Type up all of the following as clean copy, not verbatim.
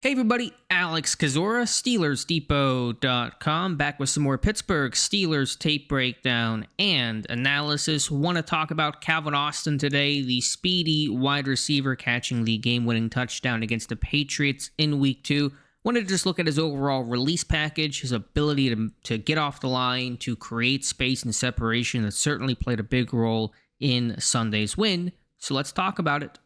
Hey everybody, Alex Kozora, SteelersDepot.com, back with some more Pittsburgh Steelers tape breakdown and analysis. Want to talk about Calvin Austin today, the speedy wide receiver catching the game-winning touchdown against the Patriots in Week 2. Wanted to just look at his overall release package, his ability to get off the line, to create space and separation that certainly played a big role in Sunday's win. So let's talk about it.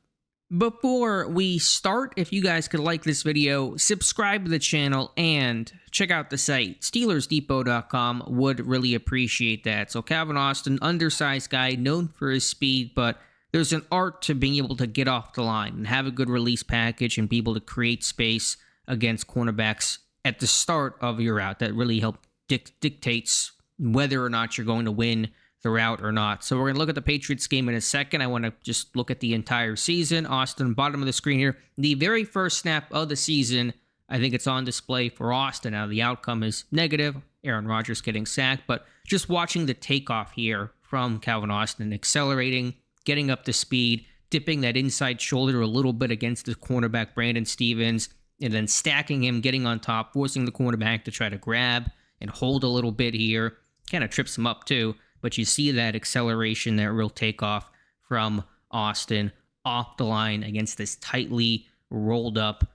Before we start, if you guys could like this video, subscribe to the channel, and check out the site, SteelersDepot.com, would really appreciate that. So Calvin Austin, undersized guy, known for his speed, but there's an art to being able to get off the line and have a good release package and be able to create space against cornerbacks at the start of your route. That really dictates whether or not you're going to win the route or not. So we're going to look at the Patriots game in a second. I want to just look at the entire season. Austin, bottom of the screen here. The very first snap of the season, I think it's on display for Austin. Now, the outcome is negative. Aaron Rodgers getting sacked, but just watching the takeoff here from Calvin Austin, accelerating, getting up to speed, dipping that inside shoulder a little bit against the cornerback Brandon Stephens, and then stacking him, getting on top, forcing the cornerback to try to grab and hold a little bit here. Kind of trips him up too. But you see that acceleration, that real takeoff from Austin off the line against this tightly rolled up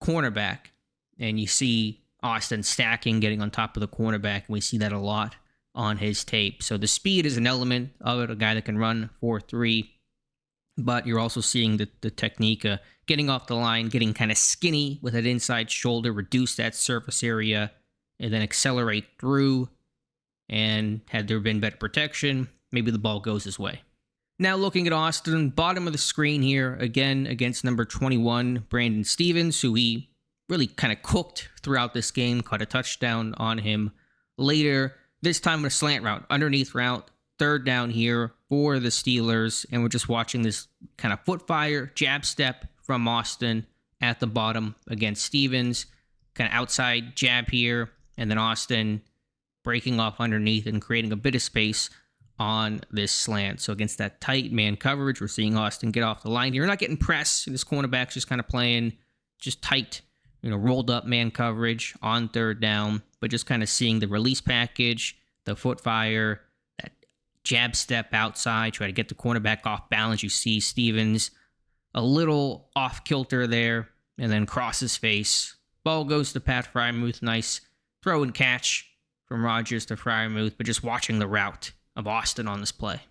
cornerback. And you see Austin stacking, getting on top of the cornerback. And we see that a lot on his tape. So the speed is an element of it, a guy that can run 4.3. But you're also seeing the technique, getting off the line, getting kind of skinny with that inside shoulder, reduce that surface area, and then accelerate through. And had there been better protection, maybe the ball goes his way. Now looking at Austin, bottom of the screen here, again against number 21, Brandon Stephens, who he really kind of cooked throughout this game, caught a touchdown on him later, this time with a slant route, underneath route, third down here for the Steelers, and we're just watching this kind of foot fire, jab step from Austin at the bottom against Stephens, kind of outside jab here, and then Austin breaking off underneath and creating a bit of space on this slant. So against that tight man coverage, we're seeing Austin get off the line here. You're not getting pressed. This cornerback's just kind of playing just tight, rolled up man coverage on third down, but just kind of seeing the release package, the foot fire, that jab step outside, try to get the cornerback off balance. You see Stephens a little off kilter there, and then crosses face. Ball goes to Pat Freiermuth. Nice throw and catch from Rodgers to Freiermuth, but just watching the route of Austin on this play.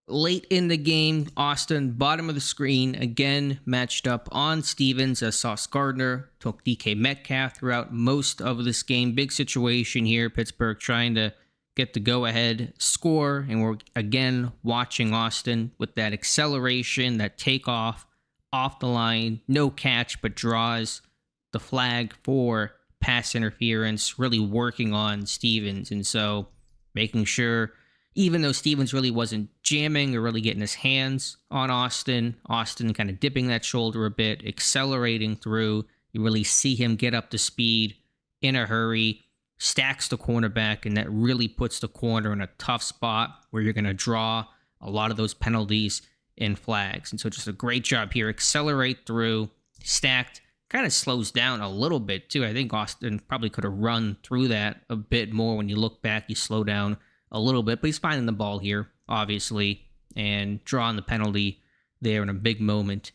Late in the game, Austin, bottom of the screen, again matched up on Stephens as Sauce Gardner took DK Metcalf throughout most of this game. Big situation here, Pittsburgh trying to get the go-ahead score, and we're again watching Austin with that acceleration, that takeoff off the line, no catch, but draws the flag for pass interference, really working on Stephens. And so making sure, even though Stephens really wasn't jamming or really getting his hands on Austin kind of dipping that shoulder a bit, accelerating through, you really see him get up to speed in a hurry, stacks the cornerback, and that really puts the corner in a tough spot where you're going to draw a lot of those penalties and flags. And so just a great job here, accelerate through, stacked, kind of slows down a little bit too. I think Austin probably could have run through that a bit more. When you look back, you slow down a little bit, but he's finding the ball here, obviously, and drawing the penalty there in a big moment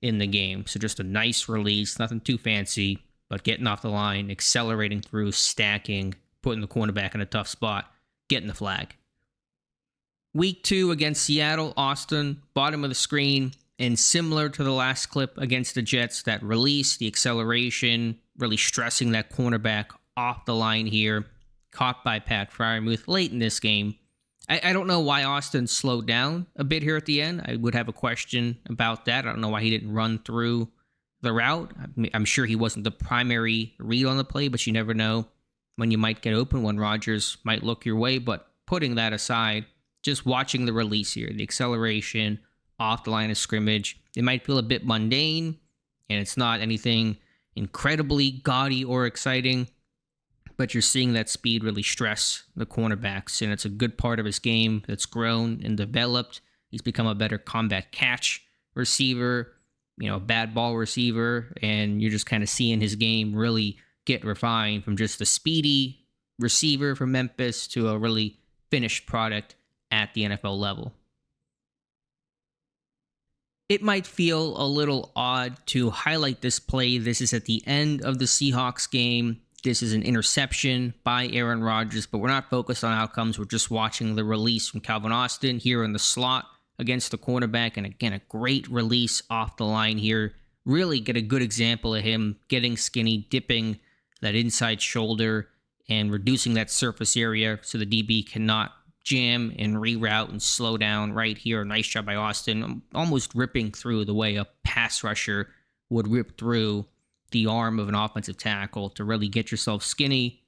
in the game. So just a nice release, nothing too fancy, but getting off the line, accelerating through, stacking, putting the cornerback in a tough spot, getting the flag. Week 2 against Seattle, Austin, bottom of the screen. And similar to the last clip against the Jets, that release, the acceleration, really stressing that cornerback off the line here, caught by Pat Freiermuth late in this game. I don't know why Austin slowed down a bit here at the end. I would have a question about that. I don't know why he didn't run through the route. I'm sure he wasn't the primary read on the play, but you never know when you might get open, when Rodgers might look your way. But putting that aside, just watching the release here, the acceleration off the line of scrimmage. It might feel a bit mundane, and it's not anything incredibly gaudy or exciting, but you're seeing that speed really stress the cornerbacks, and it's a good part of his game that's grown and developed. He's become a better combat catch receiver, a bad ball receiver, and you're just kind of seeing his game really get refined from just a speedy receiver from Memphis to a really finished product at the NFL level. It might feel a little odd to highlight this play. This is at the end of the Seahawks game. This is an interception by Aaron Rodgers, but we're not focused on outcomes. We're just watching the release from Calvin Austin here in the slot against the cornerback. And again, a great release off the line here. Really get a good example of him getting skinny, dipping that inside shoulder and reducing that surface area so the DB cannot jam and reroute and slow down right here. Nice job by Austin, almost ripping through the way a pass rusher would rip through the arm of an offensive tackle to really get yourself skinny,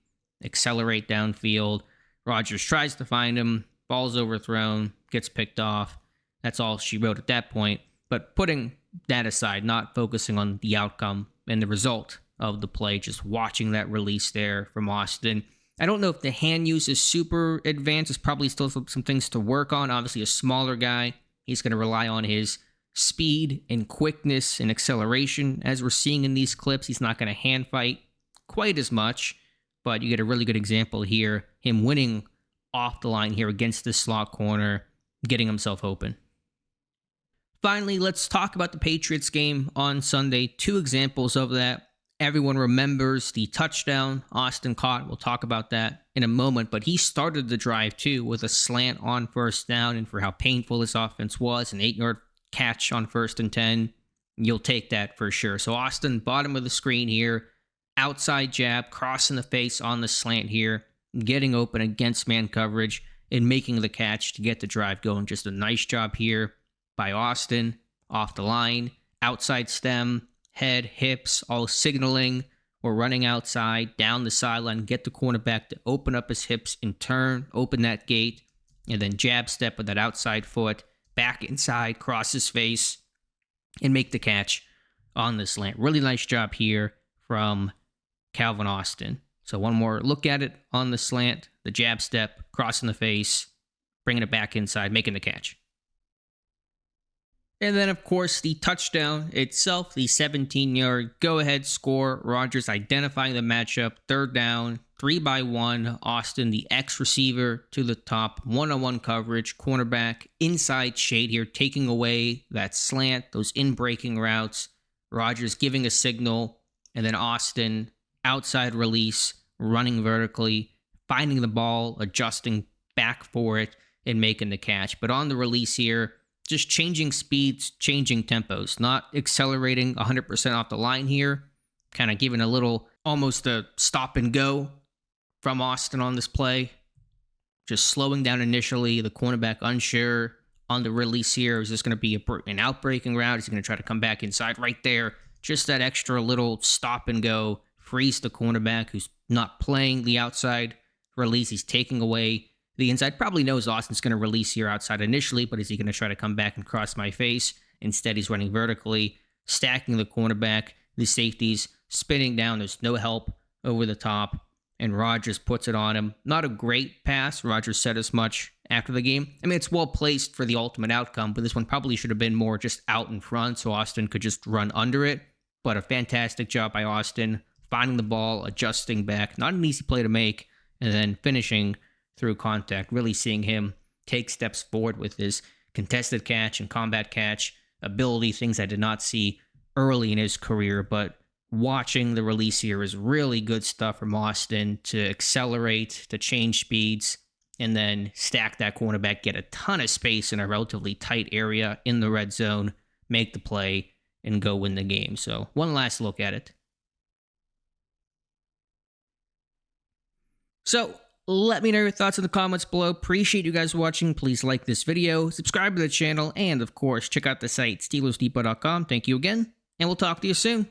accelerate downfield. Rodgers tries to find him, ball's overthrown, gets picked off. That's all she wrote at that point. But putting that aside, not focusing on the outcome and the result of the play, just watching that release there from Austin. I don't know if the hand use is super advanced. There's probably still some things to work on. Obviously, a smaller guy, he's going to rely on his speed and quickness and acceleration. As we're seeing in these clips, he's not going to hand fight quite as much, but you get a really good example here, him winning off the line here against this slot corner, getting himself open. Finally, let's talk about the Patriots game on Sunday. Two examples of that. Everyone remembers the touchdown Austin caught. We'll talk about that in a moment, but he started the drive too with a slant on first down, and for how painful this offense was, an 8-yard catch on 1st and 10. You'll take that for sure. So Austin, bottom of the screen here, outside jab, crossing the face on the slant here, getting open against man coverage and making the catch to get the drive going. Just a nice job here by Austin off the line, outside stem, head, hips, all signaling. We're running outside, down the sideline, get the cornerback to open up his hips and turn, open that gate, and then jab step with that outside foot, back inside, cross his face, and make the catch on the slant. Really nice job here from Calvin Austin. So one more look at it on the slant, the jab step, crossing the face, bringing it back inside, making the catch. And then, of course, the touchdown itself, the 17-yard go-ahead score. Rodgers identifying the matchup, 3rd down, 3-by-1. Austin, the X-receiver to the top, one-on-one coverage, cornerback, inside shade here, taking away that slant, those in-breaking routes. Rodgers giving a signal, and then Austin, outside release, running vertically, finding the ball, adjusting back for it, and making the catch. But on the release here, just changing speeds, changing tempos, not accelerating 100% off the line here. Kind of giving a little, almost a stop and go from Austin on this play. Just slowing down initially, the cornerback unsure on the release here. Is this going to be an outbreaking route? Is he going to try to come back inside right there? Just that extra little stop and go, freeze the cornerback who's not playing the outside release. He's taking away the inside. Probably knows Austin's going to release here outside initially, but is he going to try to come back and cross my face? Instead, he's running vertically, stacking the cornerback, the safeties, spinning down. There's no help over the top, and Rodgers puts it on him. Not a great pass. Rodgers said as much after the game. I mean, it's well placed for the ultimate outcome, but this one probably should have been more just out in front so Austin could just run under it. But a fantastic job by Austin, finding the ball, adjusting back. Not an easy play to make, and then finishing through contact, really seeing him take steps forward with his contested catch and combat catch ability, things I did not see early in his career, but watching the release here is really good stuff from Austin to accelerate, to change speeds, and then stack that cornerback, get a ton of space in a relatively tight area in the red zone, make the play, and go win the game. So one last look at it. So let me know your thoughts in the comments below. Appreciate you guys watching. Please like this video, subscribe to the channel, and of course, check out the site, SteelersDepot.com. Thank you again, and we'll talk to you soon.